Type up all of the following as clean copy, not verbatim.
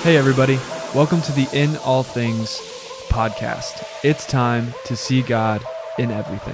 Hey everybody, welcome to the In All Things podcast. It's time to see God in everything.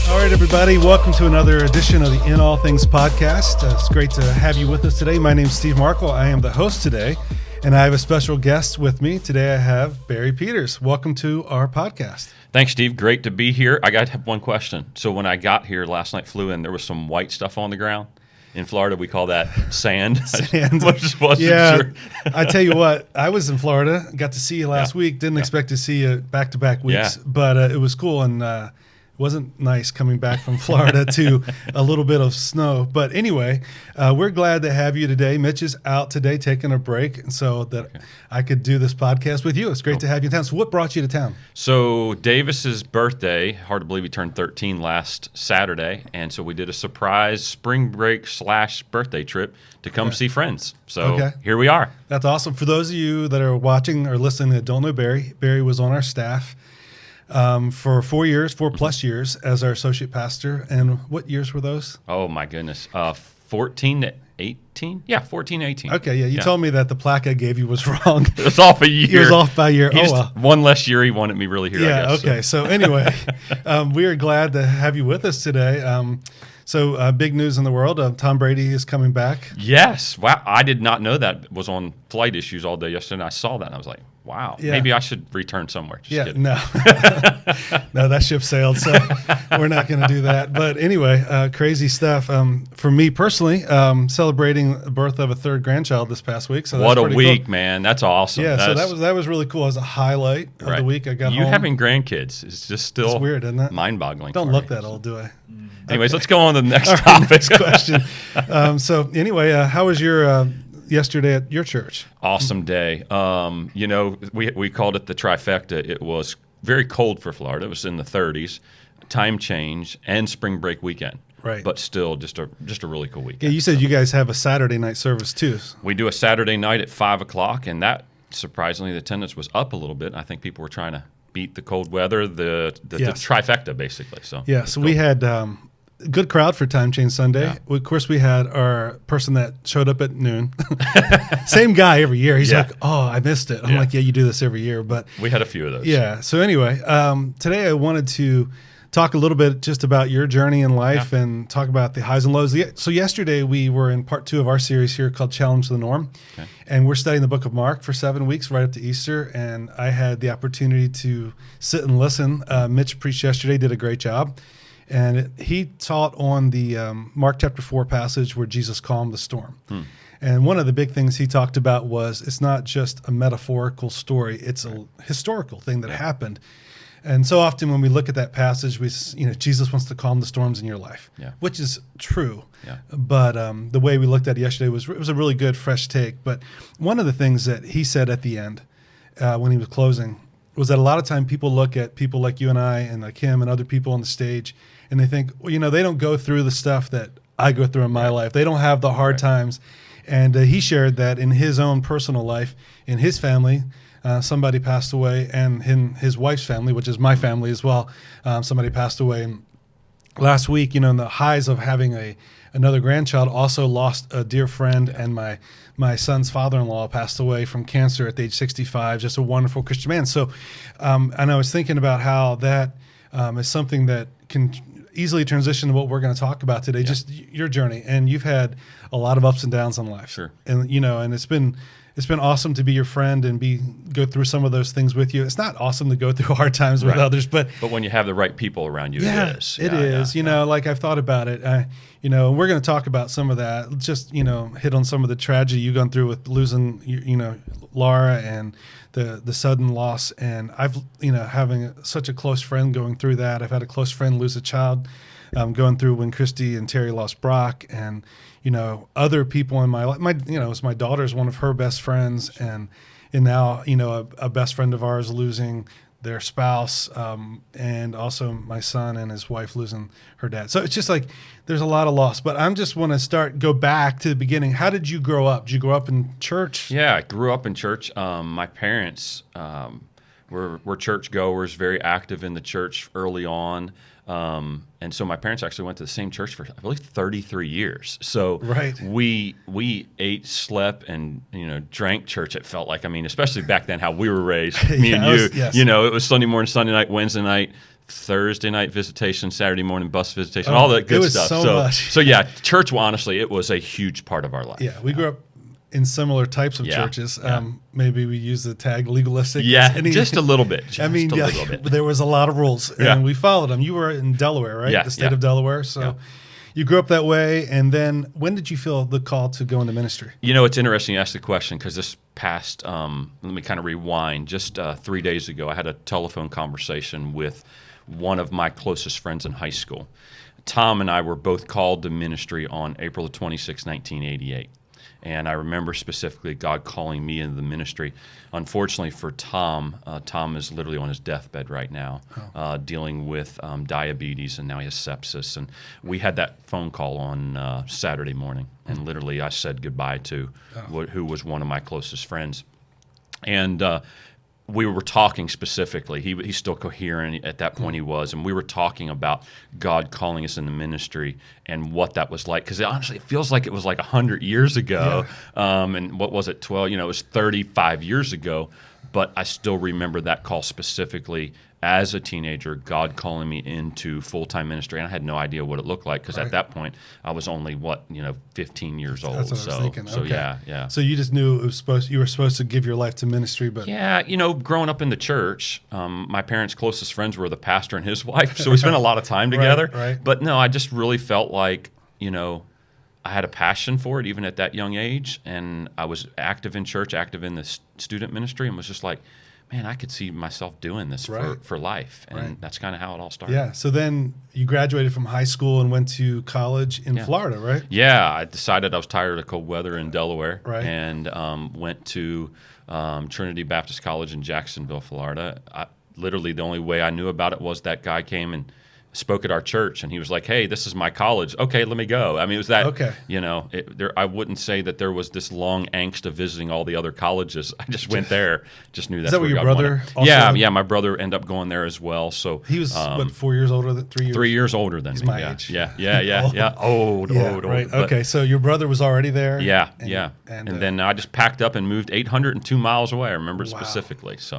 All right, everybody, welcome to another edition of the In All Things podcast. It's great to have you with us today. My name is Steve Markle. I am the host today, and I have a special guest with me. Today I have Barry Peters. Welcome to our podcast. Thanks, Steve. Great to be here. I got to have one question. So when I got here last night, flew in, there was some white stuff on the ground. In Florida, we call that sand. Sand. Sure. I tell you what, I was in Florida, got to see you last week. Didn't expect to see you back-to-back weeks, but it was cool, and it wasn't nice coming back from Florida to a little bit of snow. But anyway, we're glad to have you today. Mitch is out today taking a break so that I could do this podcast with you. It's great to have you in town. So what brought you to town? So Davis's birthday, hard to believe he turned 13 last Saturday, and so we did a surprise spring break / birthday trip to come see friends. So here we are. That's awesome. For those of you that are watching or listening that don't know Barry, Barry was on our staff for 4 plus years as our associate pastor. And what years were those? Oh, my goodness. 14 to 18? Yeah, 14 to 18. Okay, yeah. You told me that the plaque I gave you was wrong. It was off a year. It was off by a year. One less year he wanted me really here, yeah, I guess. Okay. So anyway, we are glad to have you with us today. So big news in the world. Tom Brady is coming back. Yes. Wow. I did not know that was on flight issues all day yesterday. And I saw that and I was like, wow, maybe I should return somewhere. Just kidding. No. No, that ship sailed, so we're not going to do that. But anyway, crazy stuff. For me personally, celebrating the birth of a third grandchild this past week. So what a week, cool. Man. That's awesome. Yeah, so that was really cool. It was a highlight of the week. I got home. You having grandkids is just still it's weird, isn't it? Mind-boggling. Don't look that old, do I? Anyways, let's go on to the next topic. Next question. So anyway, how was your yesterday at your church? Awesome day. We called it the trifecta. It was very cold for Florida. It was in the 30s, time change, and spring break weekend. Right. But still, just a really cool weekend. Yeah, you said you guys have a Saturday night service too. We do a Saturday night at 5 o'clock, and that, surprisingly, the attendance was up a little bit. I think people were trying to beat the cold weather, the trifecta, basically. So we had good crowd for Time Change Sunday. Yeah. Of course, we had our person that showed up at noon. Same guy every year. He's like, oh, I missed it. I'm like, yeah, you do this every year. But we had a few of those. Yeah. So anyway, today I wanted to talk a little bit just about your journey in life and talk about the highs and lows. So yesterday we were in part 2 of our series here called Challenge the Norm. Okay. And we're studying the book of Mark for 7 weeks right up to Easter. And I had the opportunity to sit and listen. Mitch preached yesterday, did a great job. And he taught on the Mark chapter 4 passage where Jesus calmed the storm. And one of the big things he talked about was it's not just a metaphorical story, it's a historical thing that happened. And so often when we look at that passage, Jesus wants to calm the storms in your life, which is true. Yeah. But the way we looked at it yesterday was a really good, fresh take. But one of the things that he said at the end when he was closing was that a lot of time people look at people like you and I and like him and other people on the stage, and they think, well, they don't go through the stuff that I go through in my life. They don't have the hard times. And he shared that in his own personal life, in his family, somebody passed away, and in his wife's family, which is my family as well, somebody passed away. And last week, in the highs of having another grandchild, also lost a dear friend, and my son's father-in-law passed away from cancer at age 65, just a wonderful Christian man. So, and I was thinking about how that is something that can easily transition to what we're going to talk about today, just your journey. And you've had a lot of ups and downs in life. Sure. And, and it's been awesome to be your friend and go through some of those things with you. It's not awesome to go through hard times with others, but when you have the right people around you, it is. It is. Like I've thought about it. And we're going to talk about some of that. Just hit on some of the tragedy you've gone through with losing, Laura and the sudden loss. And I've, having such a close friend going through that. I've had a close friend lose a child, going through when Christy and Terry lost Brock, and other people in my life. It's my daughter's one of her best friends, and now a best friend of ours losing their spouse, and also my son and his wife losing her dad. So it's just like there's a lot of loss. But I'm just want to go back to the beginning. How did you grow up? Did you grow up in church? Yeah, I grew up in church. My parents were church goers, very active in the church early on. And so my parents actually went to the same church for, I believe, 33 years. So Right. we ate, slept, and drank church. It felt like, I mean, especially back then, how we were raised, me and you. Yes. It was Sunday morning, Sunday night, Wednesday night, Thursday night visitation, Saturday morning bus visitation, all that good it was stuff. so much. So yeah, church. Well, honestly, it was a huge part of our life. Yeah, we grew up in similar types of churches. Maybe we use the tag legalistic. Yeah, just a little bit. I mean, little bit. there was a lot of rules, and we followed them. You were in Delaware, right? Yeah, The state of Delaware. So you grew up that way, and then when did you feel the call to go into ministry? It's interesting you ask the question because this past, let me kind of rewind. Just 3 days ago, I had a telephone conversation with one of my closest friends in high school. Tom and I were both called to ministry on April the 26th, 1988. And I remember specifically God calling me into the ministry. Unfortunately for Tom, Tom is literally on his deathbed right now, dealing with diabetes, and now he has sepsis. And we had that phone call on Saturday morning, and literally I said goodbye to who was one of my closest friends. And we were talking specifically. He's still coherent at that point. He was, and we were talking about God calling us into ministry and what that was like. Because honestly, it feels like it was like 100 years ago. And what was it? 12? It was 35 years ago. But I still remember that call specifically as a teenager. God calling me into full-time ministry, and I had no idea what it looked like because at that point I was only 15 years old. That's what I was thinking. So okay. yeah. So you just knew you were supposed to give your life to ministry, but growing up in the church, my parents' closest friends were the pastor and his wife, so we spent a lot of time together. Right. But no, I just really felt like I had a passion for it even at that young age, and I was active in church, active in the student ministry, and was just like, man, I could see myself doing this for life. And that's kind of how it all started. Yeah. So then you graduated from high school and went to college in Florida, right? Yeah. I decided I was tired of cold weather in Delaware, and went to Trinity Baptist College in Jacksonville, Florida. Literally the only way I knew about it was that guy came and spoke at our church, and he was like, hey, this is my college. Okay, let me go. I mean, it was that, I wouldn't say that there was this long angst of visiting all the other colleges. I just went there, just knew that's that where what your God brother wanted. also Yeah, my brother ended up going there as well. So he was, 4 years older than 3 years? 3 years older than me. My age. Yeah. Old. Right. Okay, so your brother was already there? Yeah. And then I just packed up and moved 802 miles away. I remember it specifically. So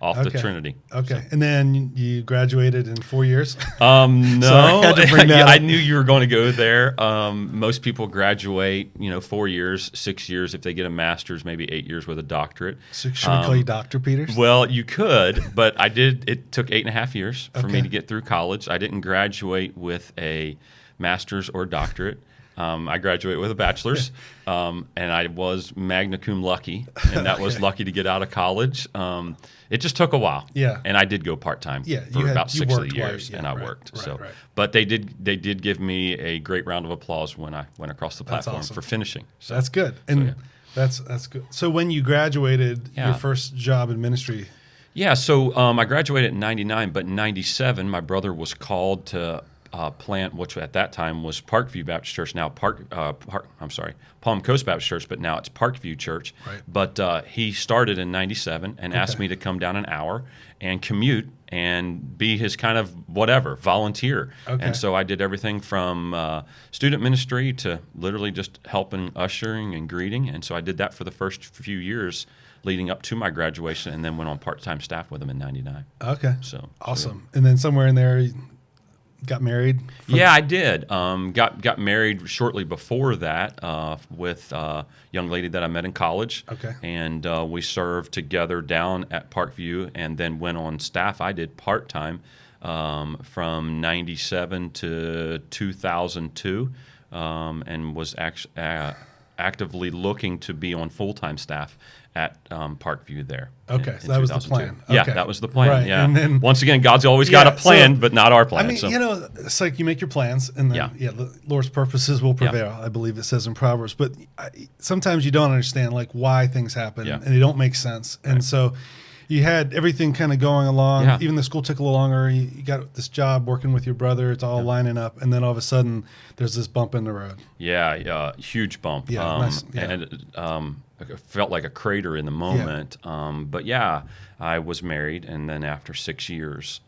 off to Trinity. Okay. So. And then you graduated in 4 years? No, I knew you were going to go there. Most people graduate, 4 years, 6 years if they get a master's, maybe 8 years with a doctorate. So should we call you Dr. Peters? Well, you could, but I did. It took 8.5 years for me to get through college. I didn't graduate with a master's or doctorate. I graduated with a bachelor's, and I was magna cum lucky, and that was lucky to get out of college. It just took a while, and I did go part-time for about 6 of the years, and I worked. But they did give me a great round of applause when I went across the platform for finishing. So that's good, and that's good. So when you graduated, your first job in ministry? Yeah, so I graduated in '99, but in '97, my brother was called to plant, which at that time was Parkview Baptist Church, now Palm Coast Baptist Church, but now it's Parkview Church. Right. But he started in '97 and asked me to come down an hour and commute and be his kind of volunteer. Okay. And so I did everything from student ministry to literally just helping ushering and greeting. And so I did that for the first few years leading up to my graduation, and then went on part-time staff with him in 99. Okay. So awesome. And then somewhere in there, got married? Yeah, I did. Got married shortly before that with a young lady that I met in college. Okay. And we served together down at Parkview, and then went on staff. I did part-time from 97 to 2002, and was actively looking to be on full-time staff at Parkview there. Okay, so that was the plan. Yeah, okay. That was the plan. Right. Yeah. And then, once again, God's always got a plan, but not our plan. I mean, it's like you make your plans, and then the Lord's purposes will prevail. I believe it says in Proverbs. But sometimes you don't understand why things happen, and they don't make sense. Right. And so you had everything kind of going along. Yeah. Even the school took a little longer. You got this job working with your brother. It's all lining up, and then all of a sudden, there's this bump in the road. Yeah, huge bump. Yeah, and it felt like a crater in the moment. But I was married, and then after 6 years,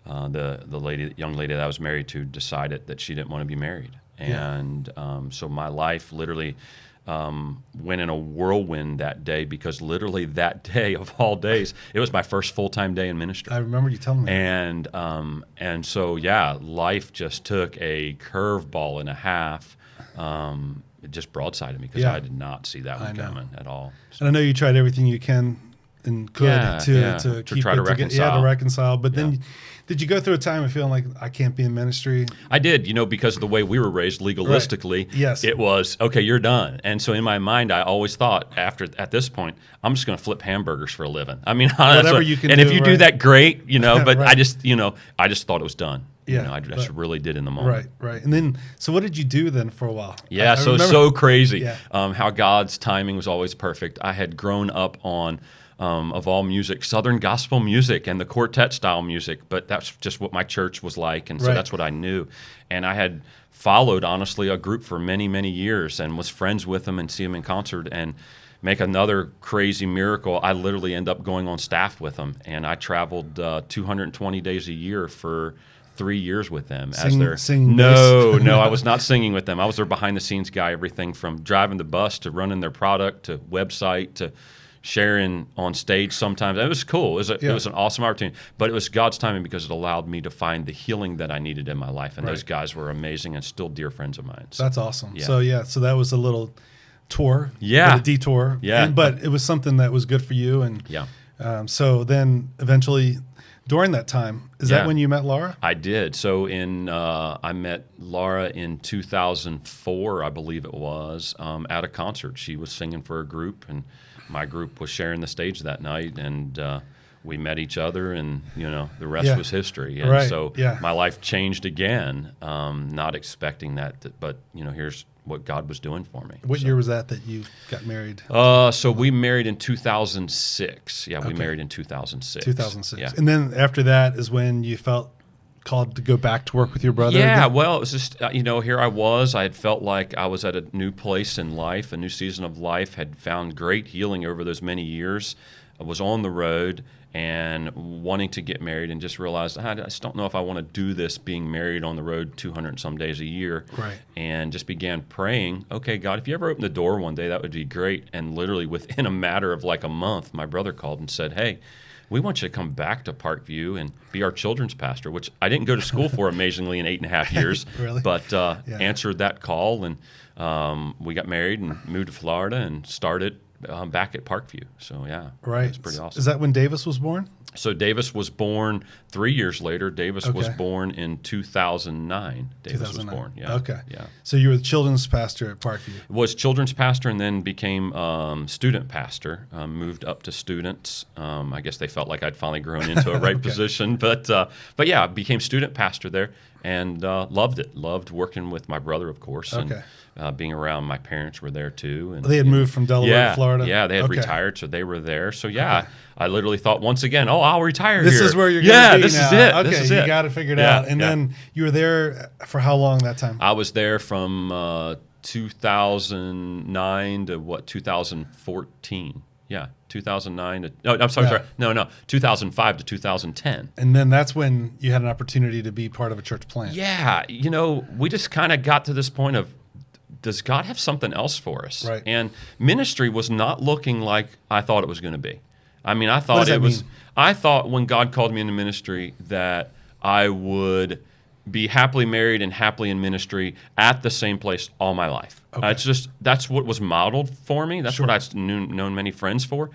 the young lady that I was married to decided that she didn't want to be married. And so my life literally went in a whirlwind that day, because literally that day of all days, it was my first full-time day in ministry. I remember you telling me. And so, yeah, life just took a curveball and a half. It just broadsided me, because I did not see that one coming at all. So. And I know you tried everything you can and could to keep try to reconcile. to reconcile. But then, did you go through a time of feeling like, I can't be in ministry? I did, because of the way we were raised legalistically. Right. Yes. It was, okay, you're done. And so in my mind, I always thought at this point, I'm just going to flip hamburgers for a living. I mean, whatever you can and do, if you do that, great, but Right. I just thought it was done. Yeah, I just really did in the moment. Right. And then, so what did you do then for a while? Yeah, I remember, so crazy. Yeah. How God's timing was always perfect. I had grown up on, of all music, Southern gospel music and the quartet style music, but that's just what my church was like, and so that's what I knew. And I had followed, honestly, a group for many, many years and was friends with them and see them in concert, and make another crazy miracle. I literally end up going on staff with them, and I traveled 220 days a year for 3 years with them. No, I was not singing with them. I was their behind-the-scenes guy, everything from driving the bus to running their product to website to sharing on stage sometimes. It was cool. It was an awesome opportunity. But it was God's timing, because it allowed me to find the healing that I needed in my life. And those guys were amazing and still dear friends of mine. So, that's awesome. Yeah. So that was a little tour. Yeah. A detour. Yeah. But it was something that was good for you. And so then eventually, during that time, is that when you met Laura? I did. So I met Laura in 2004, I believe it was, at a concert. She was singing for a group, and my group was sharing the stage that night, and we met each other, and the rest was history. And so my life changed again, not expecting that, but here's what God was doing for me. What year was that you got married? So we married in 2006. Yeah, we married in 2006. 2006. Yeah. And then after that is when you felt called to go back to work with your brother Yeah, again? well, it was just, here I was. I had felt like I was at a new place in life, a new season of life, had found great healing over those many years. I was on the road and wanting to get married, and just realized I just don't know if I want to do this being married on the road 200 and some days a year. Right. And just began praying, okay, God, if you ever open the door one day, that would be great. And literally within a matter of like a month, my brother called and said, hey, we want you to come back to Parkview and be our children's pastor, which I didn't go to school for amazingly in 8.5 years, Really? but answered that call, and we got married and moved to Florida and started back at Parkview. So right. It's pretty awesome. Is that when Davis was born? So Davis was born 3 years later. Davis was born in 2009. Davis was born. Yeah. Okay. Yeah. So you were the children's pastor at Parkview. Was children's pastor, and then became student pastor. Moved up to students. I guess they felt like I'd finally grown into a right position, but yeah, became student pastor there, and loved it. Loved working with my brother, of course, and being around. My parents were there too, and they had moved from Delaware to Florida. Yeah, they had retired, so they were there. So I literally thought once again, I'll retire this here. Is where you're going to be this now. is it. Okay, this is you it. got to figure it out. And then you were there for how long that time? I was there from 2009 to 2014. Yeah, 2009 to, no, I'm sorry. No, 2005 to 2010. And then that's when you had an opportunity to be part of a church plant. Yeah, we just kind of got to this point of, does God have something else for us? Right. And ministry was not looking like I thought it was going to be. I mean, I thought What does that mean? I thought when God called me into ministry that I would be happily married and happily in ministry at the same place all my life. Okay. That's what was modeled for me. That's what I've known many friends for.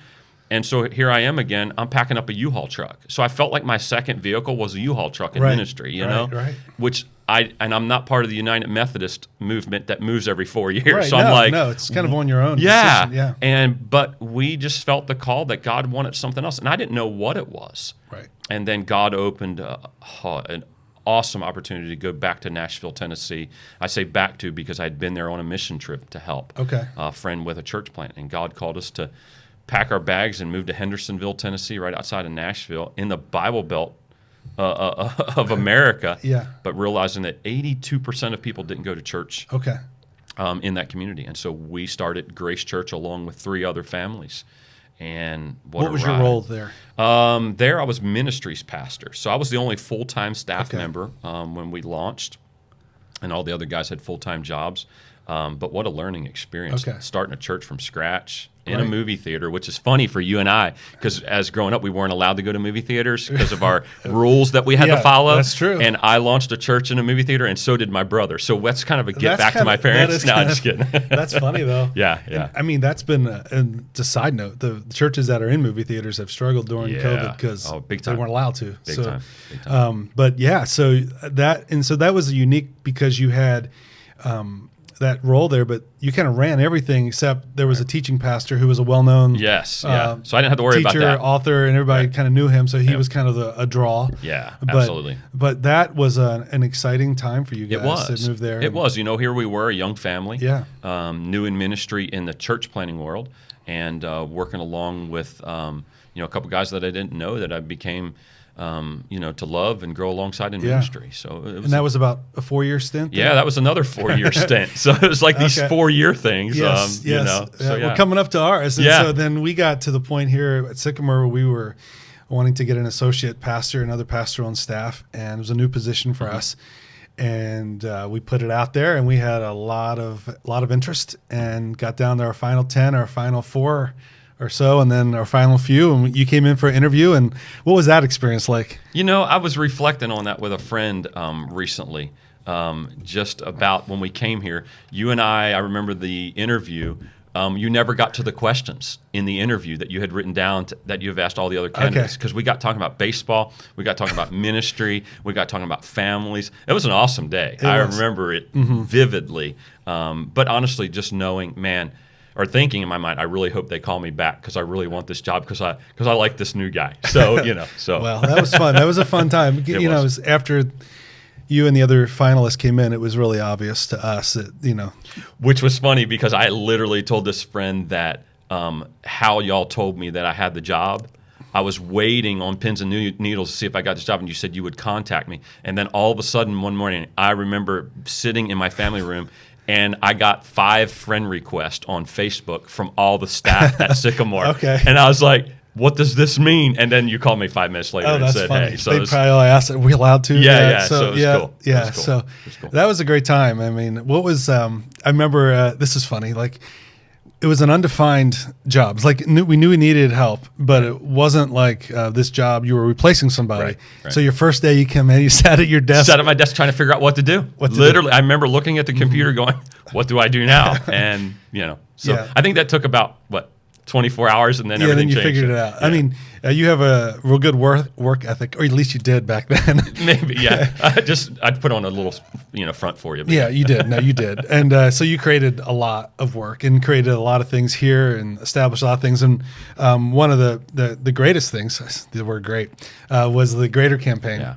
And so here I am again. I'm packing up a Uhaul truck. So I felt like my second vehicle was a Uhaul truck in ministry, you know? Right. Which I'm not part of the United Methodist movement that moves every 4 years. Right. So I'm like, no, it's kind of on your own. yeah. Decision. Yeah. But we just felt the call that God wanted something else, and I didn't know what it was. Right. And then God opened an awesome opportunity to go back to Nashville, Tennessee. I say back to because I'd been there on a mission trip to help a friend with a church plant, and God called us to pack our bags and move to Hendersonville, Tennessee, right outside of Nashville, in the Bible Belt of America. Yeah. But realizing that 82% of people didn't go to church. In that community. And so we started Grace Church along with 3 other families. And what a was ride. your role there? There I was ministries pastor. So I was the only full-time staff member when we launched, and all the other guys had full-time jobs. But what a learning experience, starting a church from scratch in a movie theater, which is funny for you and I, because as growing up, we weren't allowed to go to movie theaters because of our rules that we had to follow. That's true. And I launched a church in a movie theater, and so did my brother. So that's kind of a get back to my parents. No, I'm just kidding. That's funny, though. Yeah. And, I mean, that's been, and just a side note, the churches that are in movie theaters have struggled during COVID because they weren't allowed to. Big time. But yeah, so that was unique because you had that role there, but you kind of ran everything except there was a teaching pastor who was a well-known so I didn't have to worry about that. Teacher, author, and everybody kind of knew him, so he was kind of a draw. Yeah, absolutely. But that was an exciting time for you guys to move there. It was. Here we were, a young family, new in ministry in the church planting world, and working along with a couple guys that I didn't know that I became to love and grow alongside in ministry. So and that was about a 4-year stint? Yeah, that was another 4-year stint. So it was like these 4-year things. Yes. So we're coming up to ours. And so then we got to the point here at Sycamore where we were wanting to get an associate pastor, another pastor on staff, and it was a new position for us. And we put it out there, and we had a lot of interest, and got down to our final 10, our final 4 or so, and then our final few, and you came in for an interview. And what was that experience like? I was reflecting on that with a friend recently, just about when we came here. You and I remember the interview. You never got to the questions in the interview that you had written down that you've asked all the other candidates, because we got talking about baseball, we got talking about ministry, we got talking about families. It was an awesome day. I remember it vividly. But honestly, just knowing, or thinking in my mind, I really hope they call me back because I really want this job because I like this new guy. So Well, that was fun. That was a fun time. It was after you and the other finalists came in, it was really obvious to us that Which was funny because I literally told this friend that how y'all told me that I had the job. I was waiting on pins and needles to see if I got this job, and you said you would contact me. And then all of a sudden one morning, I remember sitting in my family room, and I got 5 friend requests on Facebook from all the staff at Sycamore. And I was like, what does this mean? And then you called me 5 minutes later and said, funny. Hey. So they probably asked, are we allowed to? So it was cool. Yeah, so that was a great time. I mean, what was, I remember, this is funny, like, it was an undefined job. It's like we knew we needed help, but it wasn't like this job you were replacing somebody. Right. So your first day you come in, you sat at your desk. Sat at my desk trying to figure out what to do. Literally, I remember looking at the computer going, what do I do now? And, I think that took about, 24 hours, and then everything changed. Then you figured it out. I mean, you have a real good work ethic, or at least you did back then. Maybe, yeah. I'd put on a little, front for you. Yeah, you did. No, you did. And so you created a lot of work and created a lot of things here and established a lot of things. And one of the greatest things, the word great, was the Greater campaign. Yeah.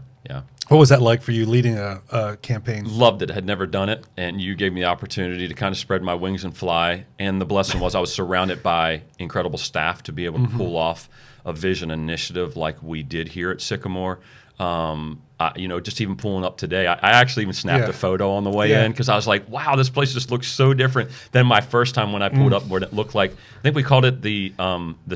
What was that like for you leading a campaign? Loved it. Had never done it, and you gave me the opportunity to kind of spread my wings and fly. And the blessing was I was surrounded by incredible staff to be able to pull off a vision initiative like we did here at Sycamore. Just even pulling up today, I actually even snapped a photo on the way in because I was like, wow, this place just looks so different than my first time when I pulled up what it looked like. I think we called it the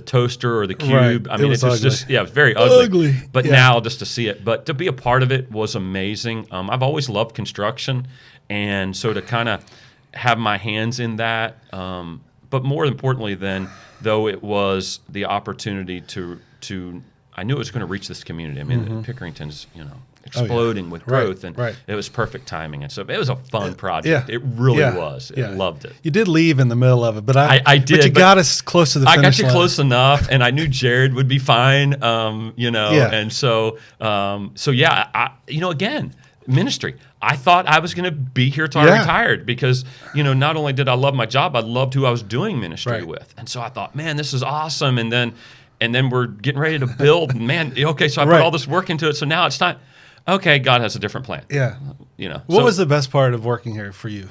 toaster or the cube. Right. I mean, it was just, it was very ugly. But yeah. now just to see it, but to be a part of it was amazing. I've always loved construction, and so to kind of have my hands in that, but more importantly though it was the opportunity to I knew it was going to reach this community. I mean, Pickerington's, exploding with growth, and it was perfect timing. And so it was a fun project. Yeah. It really was. I loved it. You did leave in the middle of it, but I did. But you got us close to the finish line. I got you close enough, and I knew Jared would be fine, and so, again, ministry. I thought I was going to be here till I retired because, not only did I love my job, I loved who I was doing ministry with. And so I thought, man, this is awesome. And then we're getting ready to build. And man, so I put all this work into it. So now it's time. Okay, God has a different plan. Yeah. What was the best part of working here for you?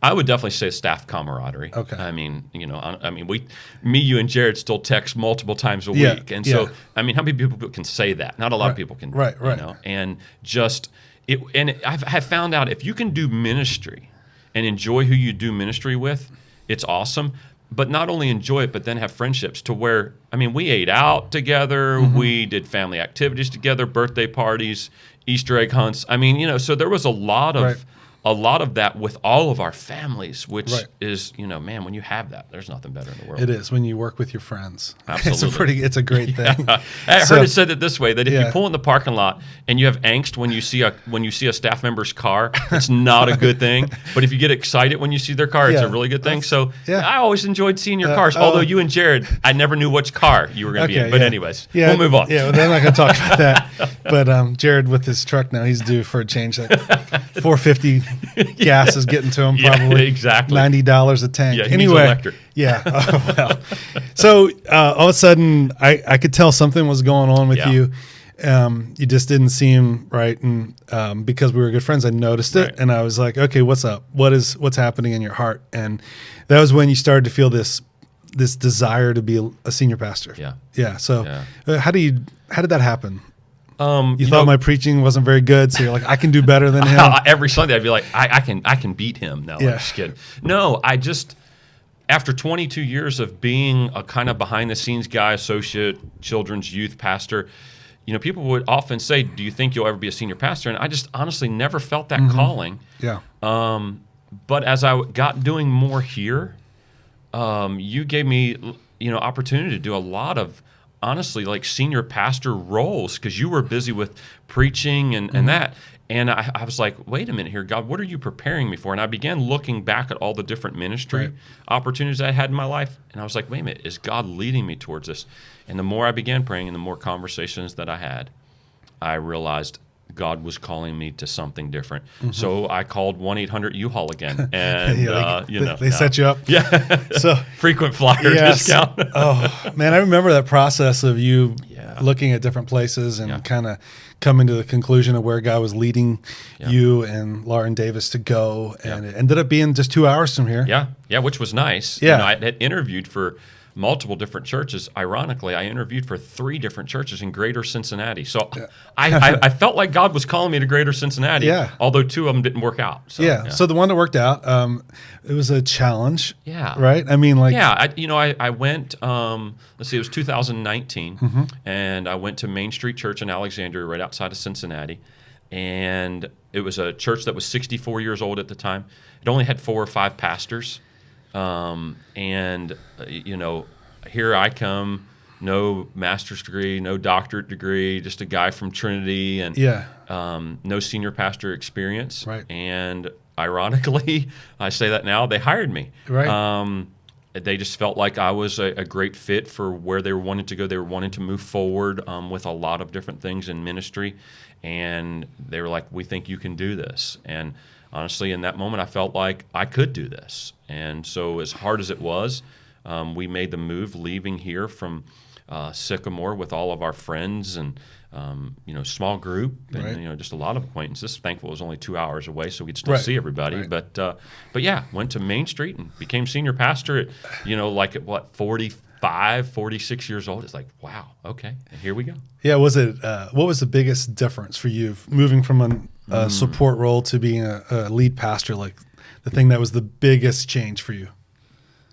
I would definitely say staff camaraderie. Okay. I mean, you and Jared still text multiple times a week. And so, how many people can say that? Not a lot of people can. Right. And just I've found out if you can do ministry and enjoy who you do ministry with, it's awesome. but not only enjoy it, but then have friendships to where, I mean, we ate out together, we did family activities together, birthday parties, Easter egg hunts. I mean, you know, so there was a lot of that with all of our families, which is, you know, man, when you have that, there's nothing better in the world. It is when you work with your friends. Absolutely. It's a great thing. I heard it said it this way, that if you pull in the parking lot and you have angst when you see a staff member's car, it's not a good thing. But if you get excited when you see their car, it's a really good thing. So I always enjoyed seeing your cars. Although you and Jared, I never knew which car you were going to be in. But anyways, we'll move on. Yeah, well, I'm not going to talk about that. But Jared with his truck now, he's due for a change. Like $4.50 gas is getting to him probably. Exactly. $90 a tank. Yeah, he needs electric. Yeah. Oh, well. So all of a sudden, I could tell something was going on with you. You just didn't seem right, and because we were good friends, I noticed it, and I was like, "Okay, what's up? What's happening in your heart?" And that was when you started to feel this desire to be a senior pastor. Yeah. So how did that happen? You thought my preaching wasn't very good, so you're like, I can do better than him. Every Sunday, I'd be like, I can beat him. No, I'm just kidding. No, after 22 years of being a kind of behind the scenes guy, associate, children's youth pastor, you know, people would often say, "Do you think you'll ever be a senior pastor?" And I just honestly never felt that calling. Yeah. But as I got doing more here, you gave me, you know, opportunity to do a lot of, honestly, like senior pastor roles, because you were busy with preaching and that. And I was like, wait a minute here, God, what are you preparing me for? And I began looking back at all the different ministry opportunities I had in my life. And I was like, wait a minute, is God leading me towards this? And the more I began praying and the more conversations that I had, I realized God was calling me to something different. So I called 1-800-Uhaul again. And, they set you up. Yeah. So frequent flyer discount. Oh, man, I remember that process of you looking at different places and kind of coming to the conclusion of where God was leading you and Lauren Davis to go. And it ended up being just 2 hours from here. Yeah, which was nice. Yeah. You know, I had interviewed for multiple different churches. Ironically, I interviewed for 3 different churches in Greater Cincinnati. So I felt like God was calling me to Greater Cincinnati, although 2 of them didn't work out. So, So the one that worked out, it was a challenge. Yeah. Right? I mean, like... Yeah, I went, let's see, it was 2019, and I went to Main Street Church in Alexandria, right outside of Cincinnati, and it was a church that was 64 years old at the time. It only had 4 or 5 pastors. You know, here I come, no master's degree, no doctorate degree, just a guy from Trinity, and no senior pastor experience. Right. And ironically, I say that now, they hired me. Right. They just felt like I was a great fit for where they were wanting to go. They were wanting to move forward with a lot of different things in ministry, and they were like, "We think you can do this." And honestly, in that moment, I felt like I could do this. And so as hard as it was, we made the move, leaving here from Sycamore with all of our friends and, you know, small group and, you know, just a lot of acquaintances. Thankful it was only 2 hours away, so we'd still see everybody. But yeah, went to Main Street and became senior pastor at, you know, like at 45, 46 years old. It's like, wow, okay, and here we go. Yeah, was it, what was the biggest difference for you moving from a support role to being a lead pastor? Like the thing that was the biggest change for you?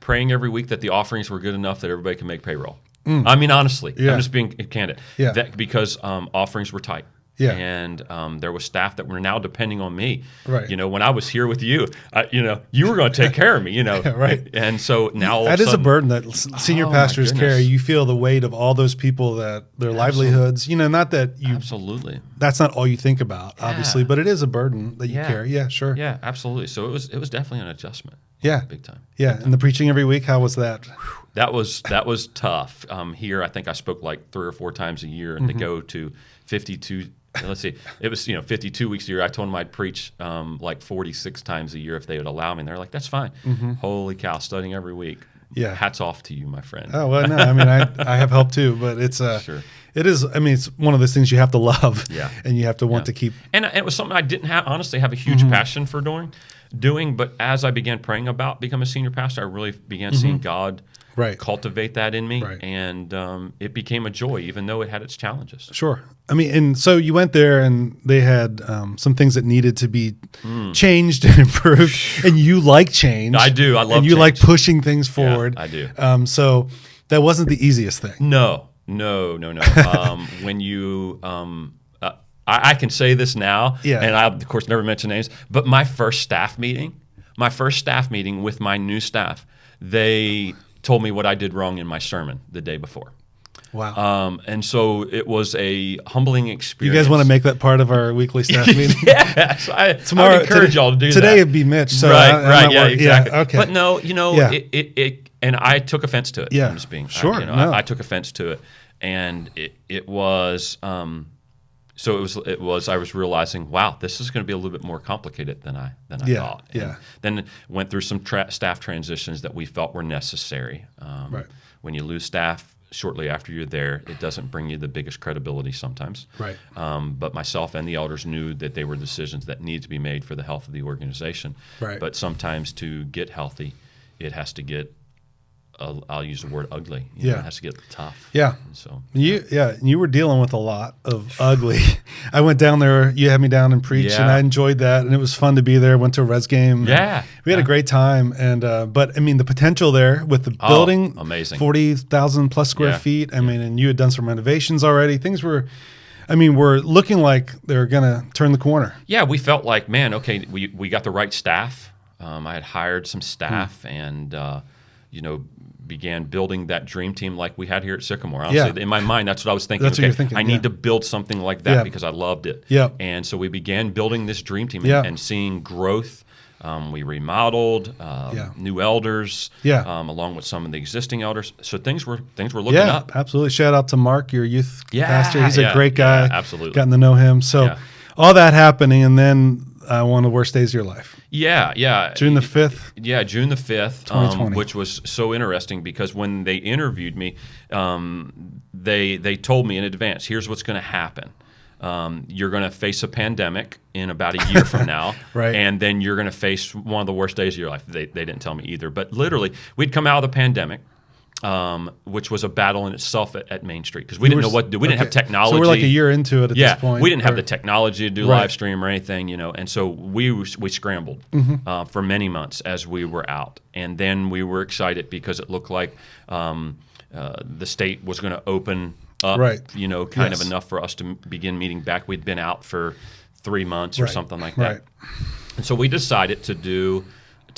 Praying every week that the offerings were good enough that everybody can make payroll. I mean, honestly, I'm just being candid. Because offerings were tight. And there was staff that were now depending on me. Right. You know, when I was here with you, you know, you were going to take care of me, you know. And so now that is a burden that senior pastors carry. You feel the weight of all those people, that their livelihoods, you know, not that you... Absolutely. That's not all you think about, obviously, but it is a burden that you carry. Yeah, sure. Yeah, absolutely. So it was definitely an adjustment. Yeah. Big time. Yeah. Big time. And the preaching every week, how was that? That was tough. Here, I think I spoke like 3 or 4 times a year, and to go to 52... Let's see. It was 52 weeks a year. I told them I'd preach like 46 times a year if they would allow me. And they're like, "That's fine." Holy cow, studying every week. Yeah. Hats off to you, my friend. Oh well, no, I mean I have help too, but it's sure. It is. I mean, it's one of those things you have to love. And you have to want to keep. And it was something I didn't honestly have a huge passion for doing. doing. But as I began praying about becoming a senior pastor, I really began seeing God cultivate that in me, and it became a joy, even though it had its challenges. Sure. I mean, and so you went there, and they had some things that needed to be changed and improved, and you like change. I do. I love. And you change. like pushing things forward. Yeah, I do. So that wasn't the easiest thing. No. When you, I can say this now, and I of course never mention names, but my first staff meeting with my new staff, they told me what I did wrong in my sermon the day before. Wow. And so it was a humbling experience. You guys want to make that part of our weekly staff meeting? Yes. I would encourage y'all to do today that. It'd be Mitch. So right. Yeah, exactly. Yeah, okay. But no, it and I took offense to it. Yeah. I'm just being sure. I took offense to it. And it was so it was I was realizing, wow, this is going to be a little bit more complicated than I thought. And then went through some staff transitions that we felt were necessary. When you lose staff shortly after you're there, it doesn't bring you the biggest credibility sometimes. Right. But myself and the elders knew that they were decisions that need to be made for the health of the organization. Right. But sometimes to get healthy, it has to get I'll use the word ugly. It has to get tough. Yeah. And so you were dealing with a lot of ugly. I went down there. You had me down and preach, and I enjoyed that, and it was fun to be there. Went to a Reds game. Yeah. We had a great time, and but I mean the potential there with the building, amazing, 40,000 plus square feet. I mean, and you had done some renovations already. Things were. I mean, we're looking like they're going to turn the corner. Yeah, we felt like, man, okay, we got the right staff. I had hired some staff, and began building that dream team like we had here at Sycamore. Honestly, in my mind, that's what I was thinking. That's what you're thinking. I need to build something like that because I loved it. Yeah. And so we began building this dream team and seeing growth. We remodeled, new elders, along with some of the existing elders. So things were looking up. Absolutely. Shout out to Mark, your youth pastor. He's a great guy. Yeah, absolutely. Gotten to know him. So all that happening, and then one of the worst days of your life. Yeah. June the 5th? Yeah, June the 5th, 2020. which was so interesting because when they interviewed me, they told me in advance, here's what's going to happen. You're going to face a pandemic in about a year from now, and then you're going to face one of the worst days of your life. They didn't tell me either, but literally, we'd come out of the pandemic, which was a battle in itself at Main Street because we didn't know what to do. We didn't have technology. So we're like a year into it at this point. We didn't have the technology to do live stream or anything, and so we scrambled for many months as we were out, and then we were excited because it looked like the state was going to open up, kind of enough for us to begin meeting back. We'd been out for 3 months or something like that, and so we decided to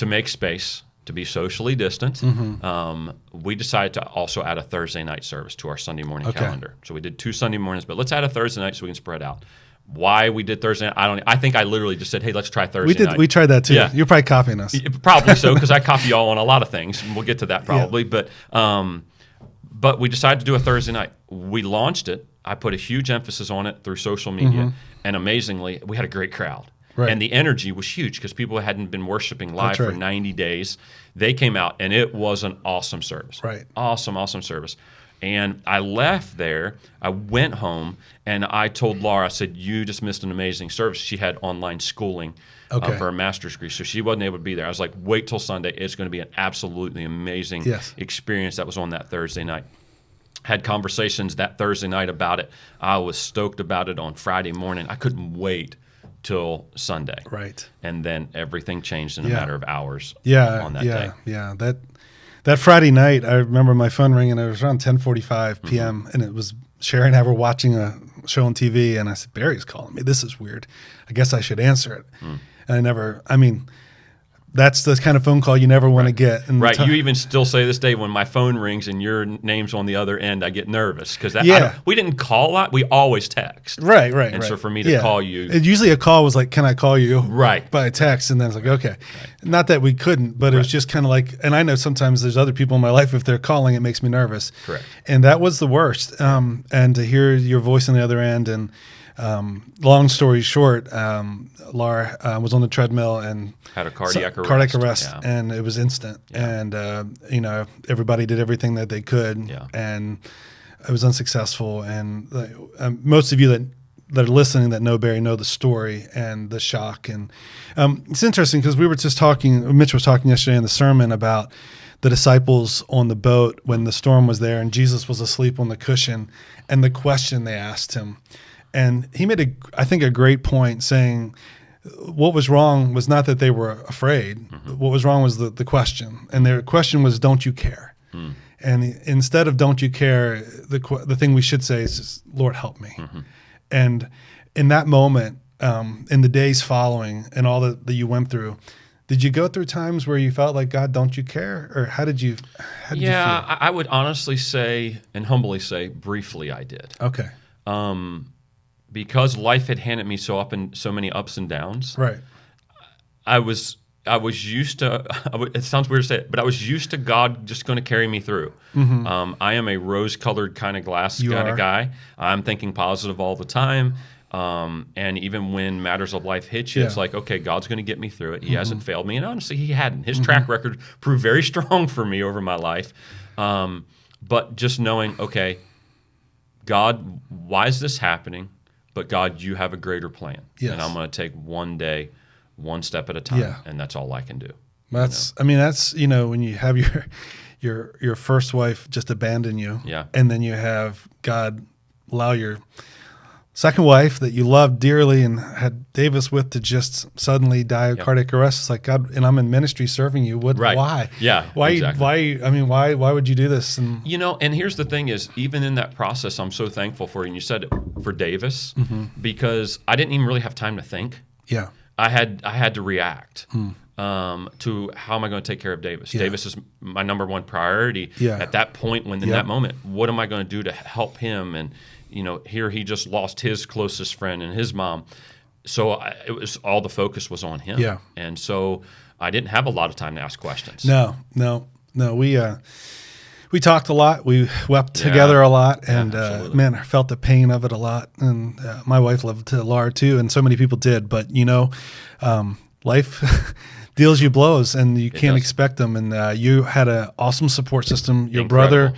make space. To be socially distanced, we decided to also add a Thursday night service to our Sunday morning calendar. So we did 2 Sunday mornings, but let's add a Thursday night so we can spread out. Why we did Thursday night, I think I literally just said, hey, let's try Thursday night. We tried that too. Yeah. You're probably copying us. Probably so, because I copy y'all on a lot of things. We'll get to that probably. But we decided to do a Thursday night. We launched it. I put a huge emphasis on it through social media. And amazingly, we had a great crowd. And the energy was huge because people hadn't been worshiping live for 90 days. They came out, and it was an awesome service. Awesome service. And I left there. I went home, and I told Laura, I said, you just missed an amazing service. She had online schooling for a master's degree, so she wasn't able to be there. I was like, wait till Sunday. It's going to be an absolutely amazing experience that was on that Thursday night. Had conversations that Thursday night about it. I was stoked about it on Friday morning. I couldn't wait till Sunday. And then everything changed in a matter of hours on that day. Yeah. That Friday night, I remember my phone ringing. It was around 10:45 p.m. And it was Sherry and I were watching a show on TV, and I said, Barry's calling me. This is weird. I guess I should answer it. And that's the kind of phone call you never want to get. And you even still say this day when my phone rings and your name's on the other end, I get nervous because we didn't call a lot. We always text. And so for me to call you, usually a call was like, "Can I call you?" By text, and then it's like, okay. Not that we couldn't, but it was just kind of like. And I know sometimes there's other people in my life, if they're calling, it makes me nervous. And that was the worst. And to hear your voice on the other end and. Long story short, Laura was on the treadmill and had a cardiac arrest, and it was instant. And everybody did everything that they could, and it was unsuccessful. And most of you that that are listening that know Barry know the story and the shock. And it's interesting because we were just talking, Mitch was talking yesterday in the sermon about the disciples on the boat when the storm was there and Jesus was asleep on the cushion and the question they asked him. And he made, I think, a great point saying what was wrong was not that they were afraid. What was wrong was the question. And their question was, don't you care? And instead of don't you care, the thing we should say is, Lord, help me. And in that moment, in the days following and all that you went through, did you go through times where you felt like, God, don't you care? Or how did you feel? I would honestly say and humbly say, briefly I did. Okay. Because life had handed me so many ups and downs. Right. I was used to, it sounds weird to say it, but I was used to God just going to carry me through. I am a rose-colored kind of glass kind of guy. I'm thinking positive all the time. And even when matters of life hit you, it's like, okay, God's going to get me through it. He hasn't failed me. And honestly, he hadn't. His track record proved very strong for me over my life. But just knowing, okay, God, why is this happening? But God, you have a greater plan. Yes. And I'm going to take one day, one step at a time. And that's all I can do. That's, I mean, that's, when you have your first wife just abandon you. Yeah. And then you have God allow your second wife that you loved dearly and had Davis with to just suddenly die of cardiac arrest. It's like, God, and I'm in ministry serving you. Why? Yeah. Why? Exactly. Why would you do this? And and here's the thing is, even in that process, I'm so thankful for you. And you said it for Davis, because I didn't even really have time to think. Yeah. I had to react to how am I going to take care of Davis. Davis is my number one priority at that point. In that moment, what am I going to do to help him? And here he just lost his closest friend and his mom. So it was all the focus was on him. Yeah. And so I didn't have a lot of time to ask questions. No. We talked a lot. We wept together a lot, and man, I felt the pain of it a lot. And my wife loved Laura too, and so many people did. But life deals you blows, and you can't expect them. And you had an awesome support system. Your brother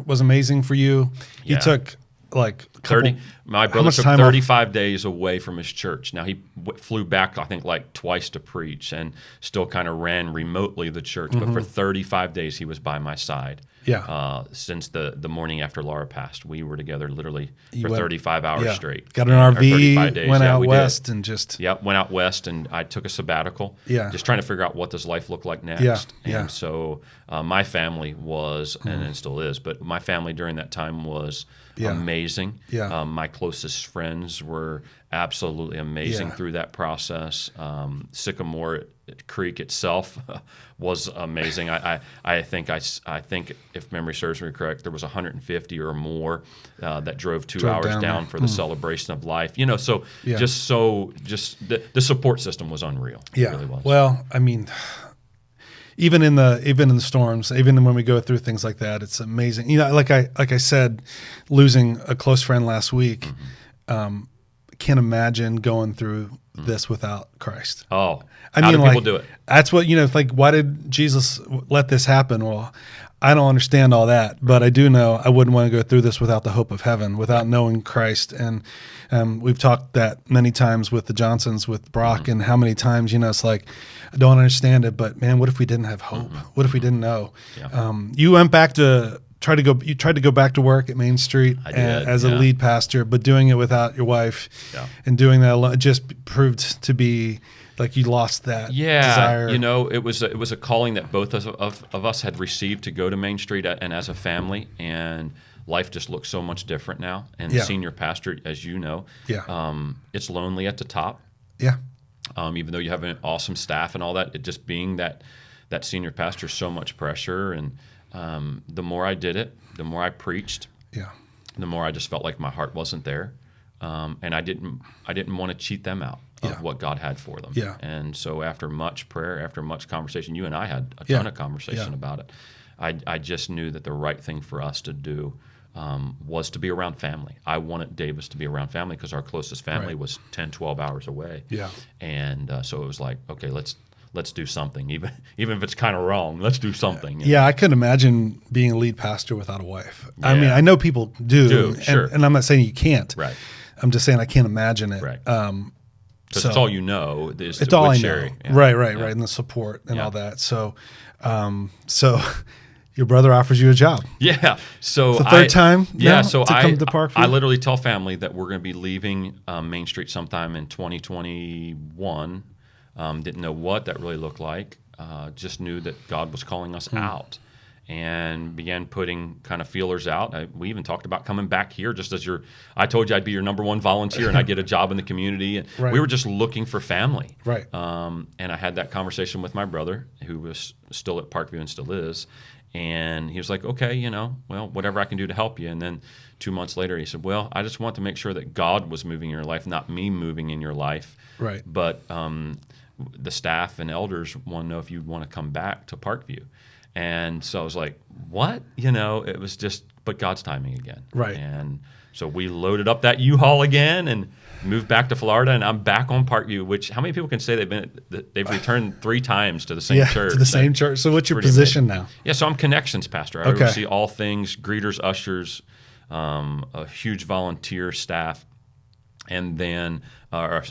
was amazing for you. He took like 30. My brother took 35 days away from his church. Now he flew back, I think, like twice to preach, and still kind of ran remotely the church. But for 35 days, he was by my side. Yeah. Since the morning after Laura passed, we were together literally for 35 hours straight. Got an RV, went out west, and just went out west, and I took a sabbatical. Yeah. Just trying to figure out what does life look like next. And so my family was, and it still is, but my family during that time was amazing. My closest friends were absolutely amazing through that process. Sycamore Creek itself was amazing. I think if memory serves me correct, there was 150 or more that drove 2 hours down for the celebration of life. So just the support system was unreal. Yeah. It really was. Well, I mean, even in the storms, even when we go through things like that, it's amazing. Like I said, losing a close friend last week, can't imagine going through this without Christ. Oh, how do people do it? That's what, like, why did Jesus let this happen? Well, I don't understand all that, but I do know I wouldn't want to go through this without the hope of heaven, without knowing Christ. And we've talked that many times with the Johnsons, with Brock, and how many times, it's like, I don't understand it, but man, what if we didn't have hope? What if we didn't know? Yeah. You went back to tried to go back to work at Main Street as a lead pastor, but doing it without your wife and doing that alone, just proved to be like you lost that desire. It was a calling that both of us had received to go to Main Street and as a family, and life just looks so much different now. And senior pastor, as you know, it's lonely at the top. Yeah. Even though you have an awesome staff and all that, it just being that senior pastor, so much pressure. And the more I did it, the more I preached, the more I just felt like my heart wasn't there, and I didn't want to cheat them out of what God had for them. Yeah. And so after much prayer, after much conversation, you and I had a ton of conversation about it. I just knew that the right thing for us to do was to be around family. I wanted Davis to be around family because our closest family was 10, 12 hours away. Yeah. And so it was like, okay, let's do something, even if it's kind of wrong. Let's do something. Yeah, I couldn't imagine being a lead pastor without a wife. I mean, I know people do, sure. and I'm not saying you can't. Right. I'm just saying I can't imagine it. Right. Because it's all you know. It's all I know. Sherry. Yeah. Right, and the support and all that. So, your brother offers you a job. Yeah. So it's the third time. Yeah. Now So to come to Parkview? I literally tell family that we're going to be leaving Main Street sometime in 2021. Didn't know what that really looked like. Just knew that God was calling us out. And began putting kind of feelers out. We even talked about coming back here just as I told you I'd be your number one volunteer and I'd get a job in the community. And we were just looking for family. Right. And I had that conversation with my brother, who was still at Parkview and still is. And he was like, okay, well, whatever I can do to help you. And then 2 months later, he said, well, I just want to make sure that God was moving in your life, not me moving in your life. Right. But the staff and elders want to know if you want to come back to Parkview. And so I was like, what? It was just, but God's timing again. Right. And so we loaded up that U-Haul again and moved back to Florida, and I'm back on Parkview, which how many people can say they've returned 3 times to the same church? To the same church. So what's your position now? Yeah, so I'm connections pastor. I oversee all things greeters, ushers, a huge volunteer staff, and then our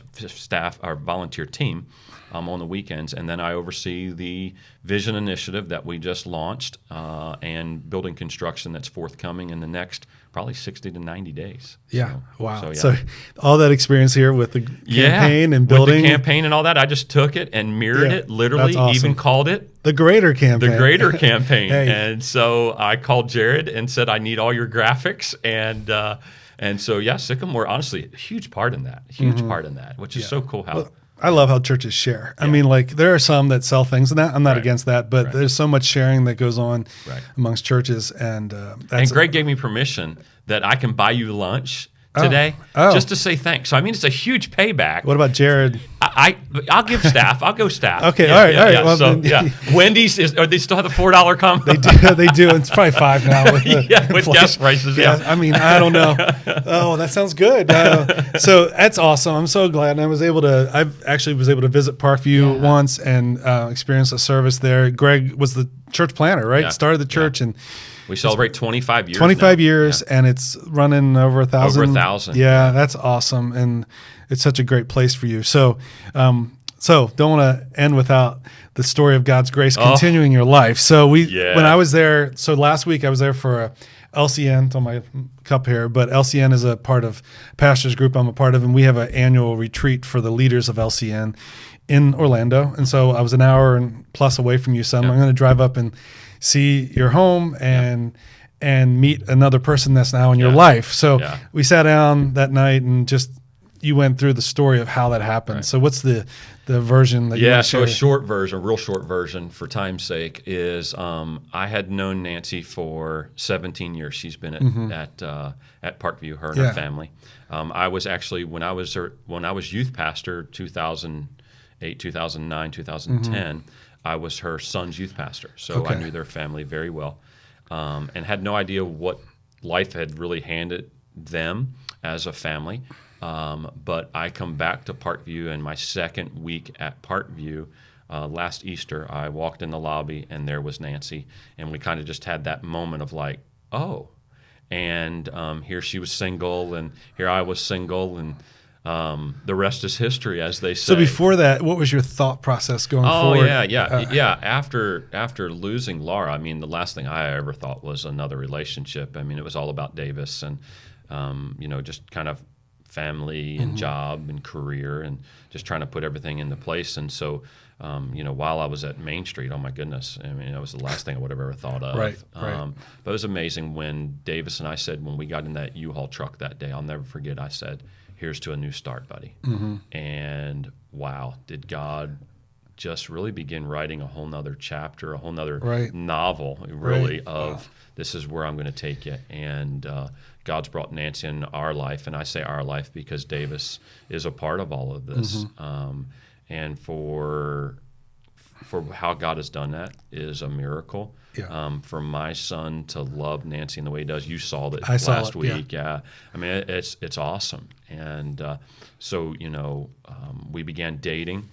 volunteer team on the weekends. And then I oversee the Vision Initiative that we just launched and building construction that's forthcoming in the next probably 60 to 90 days. Yeah. Wow. So all that experience here with the campaign and building. With the campaign and all that, I just took it and mirrored it, literally, awesome. even called it the Greater Campaign. The Greater Campaign. Hey. And so I called Jared and said, I need all your graphics. And so, Sycamore, honestly, a huge part in that, which is so cool how. Well, I love how churches share. I mean, like there are some that sell things, and I'm not against that, but there's so much sharing that goes on amongst churches. And Greg gave me permission that I can buy you lunch today just to say thanks. So, I mean, it's a huge payback. What about Jared? I'll give staff. I'll go staff. Okay, all right. Well, so, Wendy's, or they still have the $4 combo? They do. It's probably $5 now with with gas prices. Yeah. I mean, I don't know. Oh, that sounds good. So that's awesome. I'm so glad. And I actually was able to visit Parkview once and experience a service there. Greg was the church planner, right? Started the church and. We celebrate 25 years. 25 years, and it's running over 1,000. Over 1,000. Yeah, that's awesome, and it's such a great place for you. So, don't want to end without the story of God's grace continuing your life. So when I was there, so last week I was there for a LCN. It's on my cup here, but LCN is a part of pastor's group I'm a part of, and we have an annual retreat for the leaders of LCN in Orlando. And so I was an hour and plus away from you, so I'm going to drive up and see your home and meet another person that's now in your life. So we sat down that night and just you went through the story of how that happened. Right. So what's the version that you want to share? So a real short version for time's sake is I had known Nancy for 17 years. She's been at Parkview, her and her family. I was actually when I was youth pastor 2008, 2009, 2010. I was her son's youth pastor, so I knew their family very well, and had no idea what life had really handed them as a family. But I come back to Parkview, and my second week at Parkview, last Easter, I walked in the lobby, and there was Nancy, and we kind of just had that moment of like, oh, and here she was single, and here I was single, and the rest is history, as they say. So before that, what was your thought process going forward? After losing Laura, I mean, the last thing I ever thought was another relationship. I mean, it was all about Davis and, just kind of family and job and career and just trying to put everything into place. And so, while I was at Main Street, oh my goodness, I mean, that was the last thing I would have ever thought of. Right. But it was amazing when Davis and I said, when we got in that U-Haul truck that day, I'll never forget, I said, here's to a new start, buddy. And wow, did God just really begin writing a whole nother chapter, a whole nother novel, really, of this is where I'm going to take you. And God's brought Nancy in our life, and I say our life because Davis is a part of all of this. And for how God has done that is a miracle. For my son to love Nancy in the way he does, you saw that last week. I mean, it's awesome. And so we began dating,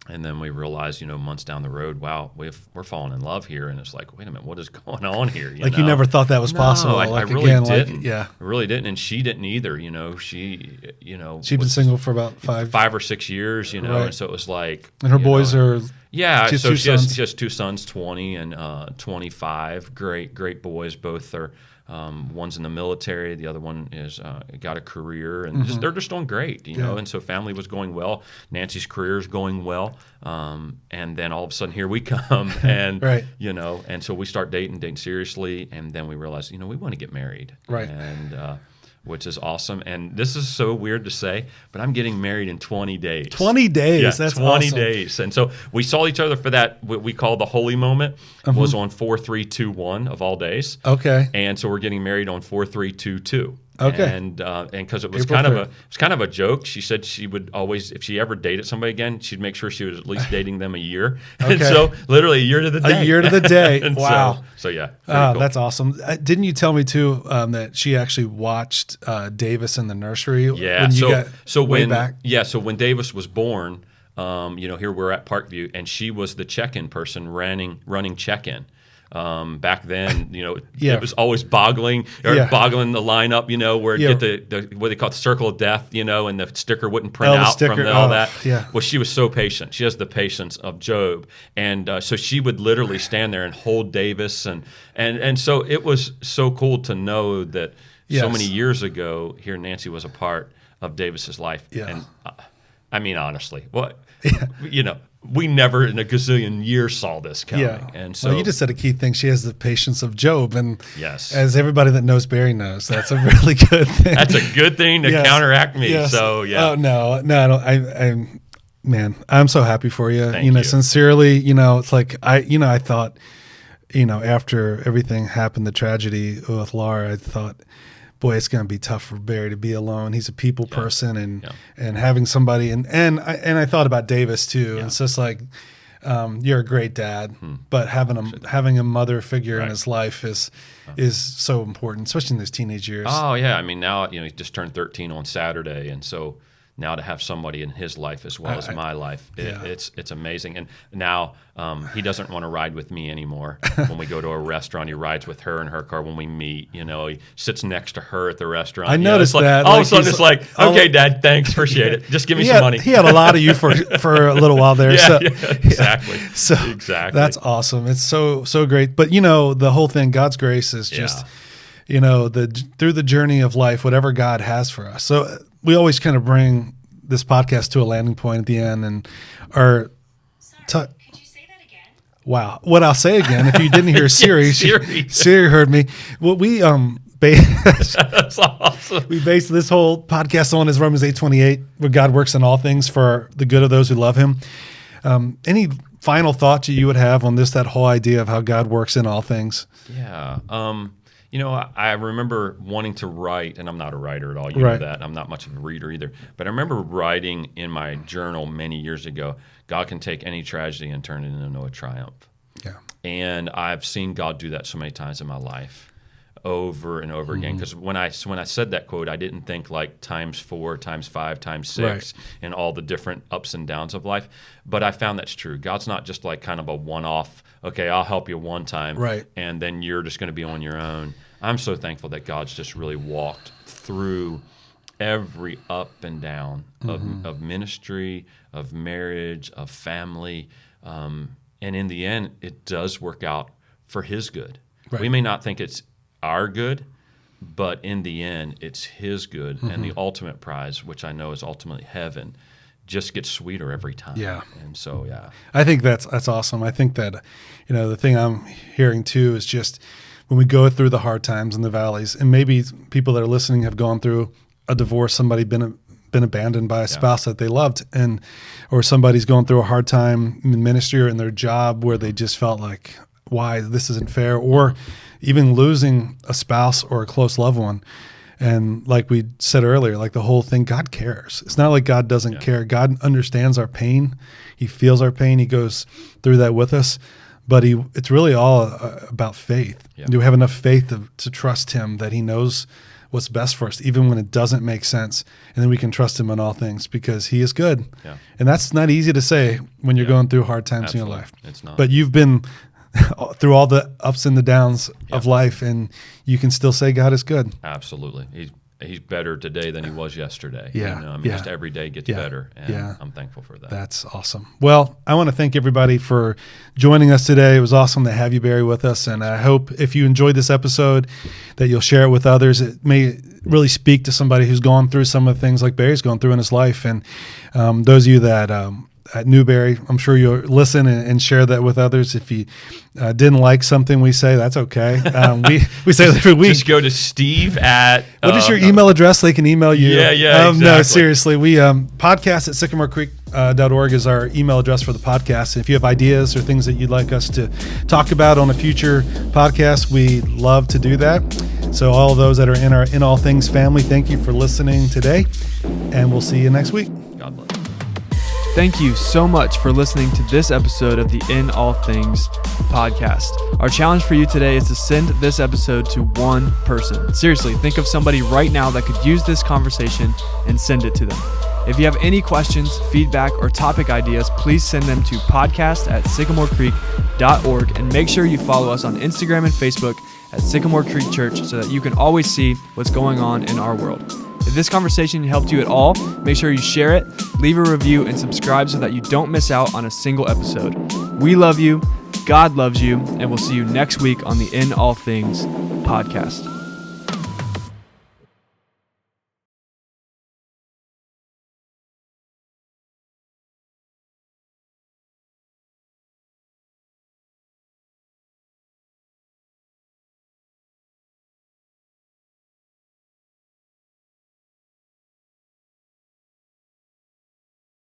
And then we realized, months down the road, wow, we're falling in love here. And it's like, wait a minute, what is going on here? You never thought that was possible. I like, really again, didn't. I really didn't. And she didn't either. She'd been single for about 5 or 6 years, Right. And so it was like. And her boys are. Yeah. She So she has has 2 sons, 20 and 25. Great boys. Both are. One's in the military. The other one is got a career, and they're just doing great, And so family was going well. Nancy's career is going well, and then all of a sudden here we come, and Right. And so we start dating seriously, and then we realize, we want to get married, Right. And which is awesome. And this is so weird to say, but I'm getting married in 20 days. 20 days. Yeah, That's 20 awesome. days. And so we saw each other for that, what we call the holy moment, was on 4/3/2/1 of all days. Okay. And so we're getting married on 4/3/2/2. Okay. And because it was April kind of a joke. She said she would always, if she ever dated somebody again, she'd make sure she was at least dating them a year. And Okay. so literally a year to the day. A year to the day. And Wow. So yeah. pretty cool. That's awesome. Didn't you tell me too that she actually watched Davis in the nursery? Yeah. When you got so way when back? so when Davis was born, here we're at Parkview, and she was the check-in person running check-in. Back then, Yeah. it was always boggling the lineup, where Yeah. get the what they call the circle of death, and the sticker wouldn't print Oh, the out sticker. from all Oh, that. yeah. Well, she was so patient. She has the patience of Job, and so she would literally stand there and hold Davis, and so it was so cool to know that so Yes. many years ago, here Nancy was a part of Davis's life. Yeah. And I mean, honestly, we never in a gazillion years saw this coming. Yeah. And so well, you just said a key thing. She has the patience of Job. And yes, as everybody that knows Barry knows, that's a really good thing. that's a good thing to Yes. counteract me. Yes. So yeah. Oh, no, I don't. Man, I'm so happy for you. Thank you. Sincerely, it's like I thought, after everything happened, the tragedy with Laura, I thought, boy, it's going to be tough for Barry to be alone. He's a people person, and having somebody, and I thought about Davis too. Yeah. It's just like, you're a great dad, but having a mother figure in his life is so important, especially in those teenage years. Oh yeah, I mean now he just turned 13 on Saturday, and so now to have somebody in his life as well as my life, it's amazing. And now he doesn't want to ride with me anymore. When we go to a restaurant, he rides with her in her car. When we meet, he sits next to her at the restaurant. I noticed that. All of a sudden, it's like, okay, Dad, thanks, appreciate it. Just give me some money. He had a lot of you for a little while there. Exactly. So exactly. That's awesome. It's so great. But the whole thing, God's grace is just, through the journey of life, whatever God has for us. So we always kind of bring this podcast to a landing point at the end, and Sorry, could you say that again? Wow. What I'll say again, if you didn't hear Siri, Siri heard me. Well, we That's awesome. we base this whole podcast on is Romans 8:28, where God works in all things for the good of those who love Him. Any final thoughts you would have on that whole idea of how God works in all things? Yeah. I remember wanting to write, and I'm not a writer at all. You know that. I'm not much of a reader either. But I remember writing in my journal many years ago, God can take any tragedy and turn it into a triumph. Yeah. And I've seen God do that so many times in my life, over and over again. Because when I said that quote, I didn't think like times 4, times 5, times 6, and all the different ups and downs of life. But I found that's true. God's not just like kind of a one-off, okay, I'll help you one time, and then you're just going to be on your own. I'm so thankful that God's just really walked through every up and down of ministry, of marriage, of family. And in the end, it does work out for His good. Right. We may not think it's our good, but in the end, it's His good. And the ultimate prize, which I know is ultimately heaven, just gets sweeter every time. Yeah. And so, yeah. I think that's awesome. I think that, the thing I'm hearing too is just when we go through the hard times and the valleys, and maybe people that are listening have gone through a divorce, somebody been abandoned by a spouse that they loved, or somebody's going through a hard time in ministry or in their job where they just felt like, why this isn't fair, or even losing a spouse or a close loved one. And like we said earlier, like the whole thing, God cares. It's not like God doesn't care. God understands our pain. He feels our pain. He goes through that with us. But it's really all about faith. Yeah. Do we have enough faith to trust Him that He knows what's best for us, even when it doesn't make sense. And then we can trust him in all things because he is good. Yeah. And that's not easy to say when you're going through hard times in your life. It's not. But you've been through all the ups and the downs of life, and you can still say God is good. Absolutely. He's better today than he was yesterday. Yeah. Just every day gets better, and I'm thankful for that. That's awesome. Well, I want to thank everybody for joining us today. It was awesome to have you, Barry, with us, and I hope if you enjoyed this episode that you'll share it with others. It may really speak to somebody who's gone through some of the things like Barry's gone through in his life, and those of you that at Newberry, I'm sure you'll listen and share that with others. If you didn't like something we say, that's okay. We say that every week. Just go to Steve at... What is your email address? They can email you. Yeah, exactly. No, seriously. We podcast at sycamorecreek.org is our email address for the podcast. If you have ideas or things that you'd like us to talk about on a future podcast, we love to do that. So all of those that are in our In All Things family, thank you for listening today, and we'll see you next week. God bless. Thank you so much for listening to this episode of the In All Things podcast. Our challenge for you today is to send this episode to one person. Seriously, think of somebody right now that could use this conversation and send it to them. If you have any questions, feedback, or topic ideas, please send them to podcast@sycamorecreek.org, and make sure you follow us on Instagram and Facebook at Sycamore Creek Church so that you can always see what's going on in our world. If this conversation helped you at all, make sure you share it, leave a review, and subscribe so that you don't miss out on a single episode. We love you, God loves you, and we'll see you next week on the In All Things podcast.